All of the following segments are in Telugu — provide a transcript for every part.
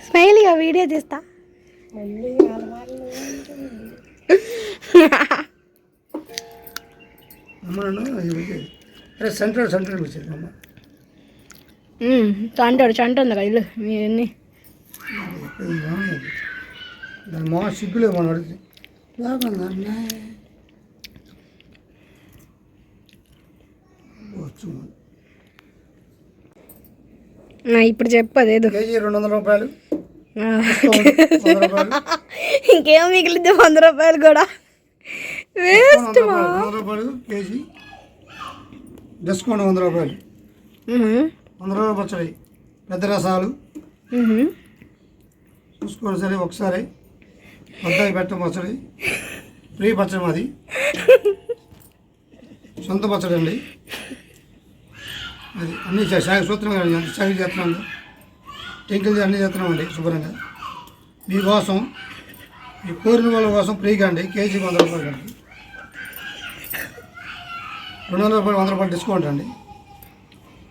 స్మైలీగా వీడియో తీస్తా. సెంటర్ వచ్చింది అమ్మ. చంట ఉంది కదా ఇల్లు మీరన్నీ. దాని మా సిగ్గులే మనం అడిగితే బాగుందన్నా ఇప్పుడు చెప్పదు ఏదో కేజీ 200 రూపాయలు. ఇంకేం మిగిలింది 100 రూపాయలు కూడా వేస్ట్. 100 రూపాయలు కేజీ డిస్కౌంట్ 100 రూపాయలు. 100 రూపాయలు పచ్చడి పెద్ద రసాలు చూసుకోండి సరే. ఒకసారి వద్దాయి పెట్ట పచ్చడి ఫ్రీ పచ్చడి మాది, సొంత పచ్చడి అండి. అది అన్నీ సూత్రంగా సాగు చేస్తున్నాం, టెంకిల్ అన్నీ చేస్తున్నామండి శుభ్రంగా మీకోసం. మీ కోరిన వాళ్ళ కోసం ఫ్రీగా అండి. కేజీ 100 రూపాయలు అండి. 200 రూపాయలు 100 రూపాయలు డిస్కౌంట్ అండి.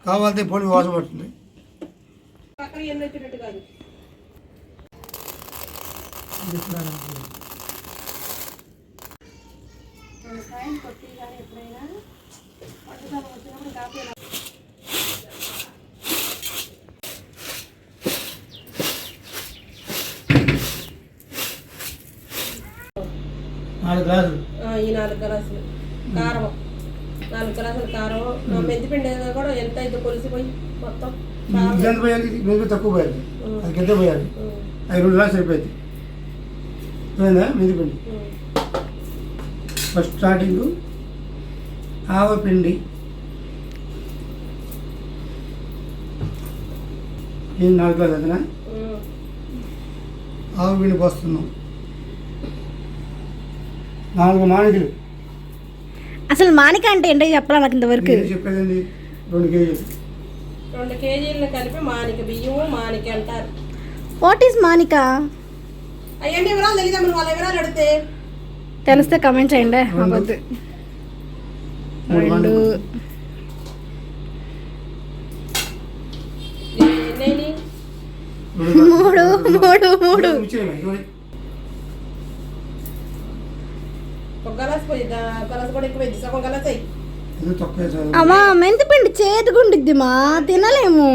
కావాలంటే పొడి వాసన పడుతుంది. ఈ 4 గ్లాసులు కారం, 4 గ్లాసులు కారం, మెంతిపిండి కూడా ఎంత అయితే కొలిసిపోయి మొత్తం ఎంత పోయాలి? తక్కువ పోయాలి, అది ఎంత పోయాలి? 2 గ్లాసులు సరిపోయింది. మెంతిపిండి ఫస్ట్ స్టార్టింగ్ ఆవపిండి నేను 4 గ్లాసులు అదనా ఆవపిండి పోస్తున్నాం. 4 మానికలు. అసలు మానిక అంటే ఏంటో చెప్పాలి నాకు ఇంతవరకు. చెప్పేదండి 2 కేజీలు. 2 కేజీలు కలిపి మానిక బియ్యము మానిక అంటారు. వాట్ ఈస్ మానిక? అయ్యండి వివరాలు తెలియదు, వాళ్ళ వివరాలు అడిగితే తెలిస్తే కమెంట్ చేయండి. 2 3 అమ్మా మెంతిపిండి చేదుగుండిద్ది మా తినలేము.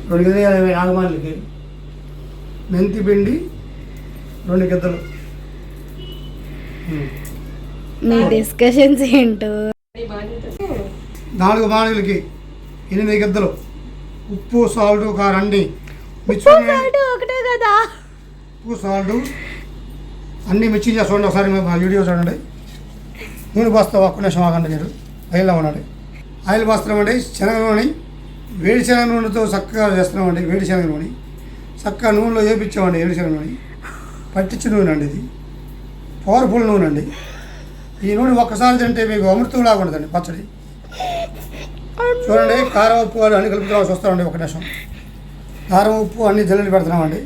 4 మాటలకి మెంతిపిండి 2 గిద్దలు. మీ డిస్కషన్స్ ఏంటో. 4 మాటలకి 8 గిద్దలు. ఉప్పు సాల్ట్ కారం అన్నీ ఒకటే కదా. ఉప్పు సాల్ట్ అన్నీ మిక్సింగ్ చేసి చూడండి ఒకసారి. మా వీడియో చూడండి. నూనె పోస్తాం, ఒక్క నిమిషం ఆగండి మీరు. ఆయిల్లో ఉండండి. ఆయిల్ పోస్తున్నామండి. శనగ నూనె, వేడి శనగ నూనెతో చక్కగా చేస్తున్నామండి. వేడి శనగ నూనె చక్కగా నూనెలో వేపించామండి. వేడి శనగ నూనె పట్టించిన నూనె అండి. ఇది పవర్ఫుల్ నూనె అండి. ఈ నూనె ఒక్కసారి తింటే మీకు అమృతం లాగా ఉంటుందండి పచ్చడి. చూడండి కారం ఉప్పు అన్నీ కలుపుతున్నాం చూస్తామండి. ఒక నిమిషం కారం ఉప్పు అన్నీ జల్లి పెడుతున్నామండి.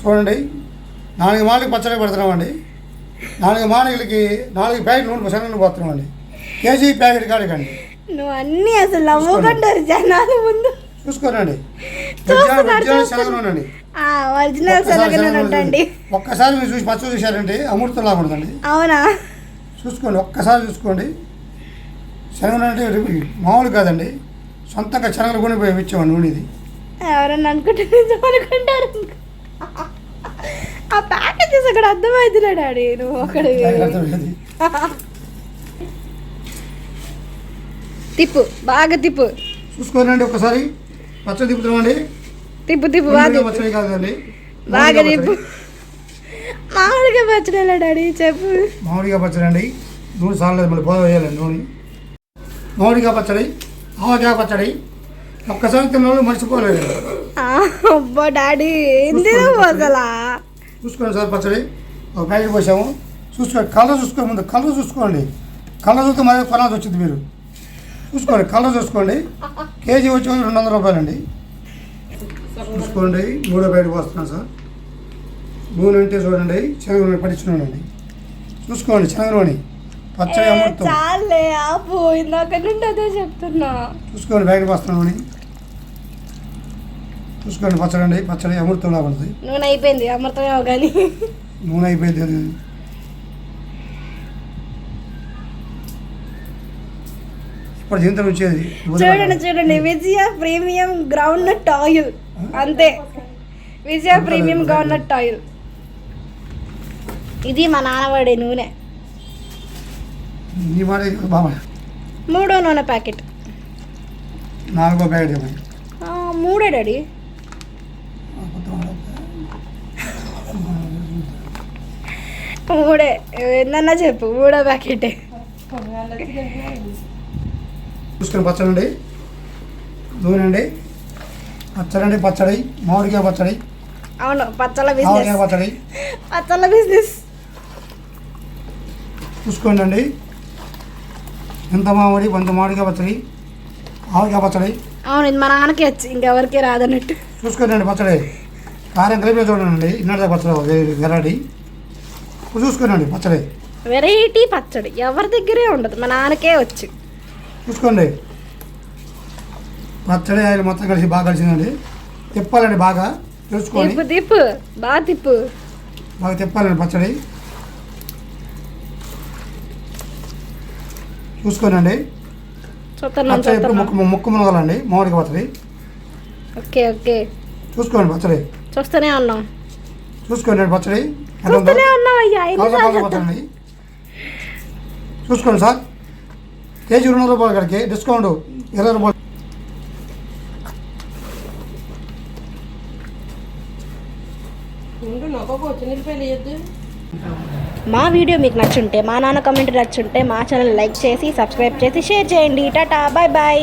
చూడండి 4 మాటలకి పచ్చడి పెడుతున్నామండి. 4 మాటలకి 4 ప్యాకెట్ నూనె శనగ నూనె పోతున్నామండి. KG packet కాడికండి. నువ్వు అన్నీ అసలు నవ్వుకుంటారు జనాలు ముందు. చూసుకోనండి. శనగ నూనె అండి. ఒరిజినల్ శనగ నూనె అండి. ఒక్కసారి మీరు చూసి పచ్చడి చూసారంటే అమృతం లాగా ఉంటుందండి. అవునా? చూసుకోండి, ఒక్కసారి చూసుకోండి. శనగ నూనె అంటే మామూలు కాదండి. సొంతంగా శనగలు కొని పోయి ఇచ్చామండి నూనె. ఇది ఎవరన్నా అనుకుంటారు. ఆ ప్యాకెట్ చూసి అక్కడ అర్థమవుతున్నా డాడీ. నువ్వు అక్కడ తిప్పు, బాగా తిప్పు. చూసుకోనండి ఒకసారి. పచ్చడి తిప్పుతామండి. తిప్పు పచ్చడి కాదండి, బాగా తిప్పు. మామిడికాయ పచ్చడి డాడీ చెప్పు. మామిడికాయ పచ్చడి అండి. నూనె సార్లేదు, మళ్ళీ పోద వేయాలండి నూనె. మామిడికాయ పచ్చడి, ఆవకాయ పచ్చడి ఒక్కసారి తిన్న మర్చిపోలేదు. అబ్బా డాడీ ఎందుకు అసలా. చూసుకోండి సార్ పచ్చడి ఒక ప్యాకెట్ పోసాము. చూసుకోండి కలర్ చూసుకోండి. ముందు కలర్ చూసుకోండి. కలర్ చూస్తే మరి కొనాల్సి వచ్చింది. మీరు చూసుకోండి, కలర్ చూసుకోండి. కేజీ వచ్చి 200 రూపాయలండి. చూసుకోండి 3వ ప్యాకెట్ పోస్తున్నాను సార్. నూనె అంటే చూడండి శనగ నూనె పట్టించున్నానండి. చూసుకోండి శనగ నూనె పచ్చడి అమృతం. చాలే ఆపు, ఇందాక నుండి అదే చెప్తున్నా. చూసుకోండి ప్యాకెట్ పోస్తున్నాను. చూసుకోండి పచ్చడి అండి, పచ్చడి అమృతంలా పడుతుంది. నూనె అయిపోయింది, అమృతమేమో కానీ. నూనె అయిపోయింది అది. ఇప్పుడు దీంతో వచ్చేది చూడండి విజయ ప్రీమియం గ్రౌండ్ నట్ ఆయిల్, అంతే. విజయ ప్రీమియం గ్రౌండ్ నట్ ఆయిల్. ఇది మా నాన్న వాడే నూనె. నీ మాట బాబా. 3వ నూనె ప్యాకెట్. 4వ ప్యాకెట్ ఏమో. 3 డాడీ. మూడే ఏందన్నా చెప్పు, 3వ ప్యాకెటే. చూసుకొని పచ్చడి అండి, నూనె అండి, పచ్చడి అండి, పచ్చడి మామిడికాయ పచ్చడి. అవును, పచ్చళ్ళ మామిడికాయ బిజినెస్. పచ్చడి పచ్చళ్ళ బిజినెస్. చూసుకోండి అండి, ఎంత మామిడి కొంత మామిడికాయ పచ్చడి, ఆవకాయ పచ్చడి. అవును, ఇది మా నాన్నకి వచ్చి ఇంకెవరికి రాదన్నట్టు. చూసుకోండి అండి పచ్చడి, కారం కలిపి చూడండి. ఇన్నడ పచ్చడి వెరైటీ. చూసుకోండి పచ్చడి, వెరైటీ పచ్చడి ఎవరి దగ్గరే ఉండదు, మా నాన్నకే వచ్చి. చూసుకోండి పచ్చడి ఆయిల్ మొత్తం కలిసి బాగా కలిసిందండి. తిప్పాలండి బాగా, తెలుసుకొని తిప్పు బాగా తిప్పు. బాగా తిప్పాలండి పచ్చడి. చూసుకోనండి పచ్చడి ఎప్పుడు ముక్కు మునగాలండి, మామిడికాయ పచ్చడి. ఓకే ఓకే, చూసుకోండి పచ్చడి, చూస్తూనే ఉన్నాం. చూసుకోండి పచ్చడి చూస్తూనే ఉన్నాం అయ్యా. పచ్చడి చూసుకోండి సార్. కేజీ 200 రూపాయలు కడికి డిస్కౌంట్ 20 రూపాయలు. మా వీడియో మీకు నచ్చుంటే, మా నాన్న కమెంట్ నచ్చుంటే మా ఛానల్ లైక్ చేసి సబ్స్క్రైబ్ చేసి షేర్ చేయండి. టాటా, బాయ్ బాయ్.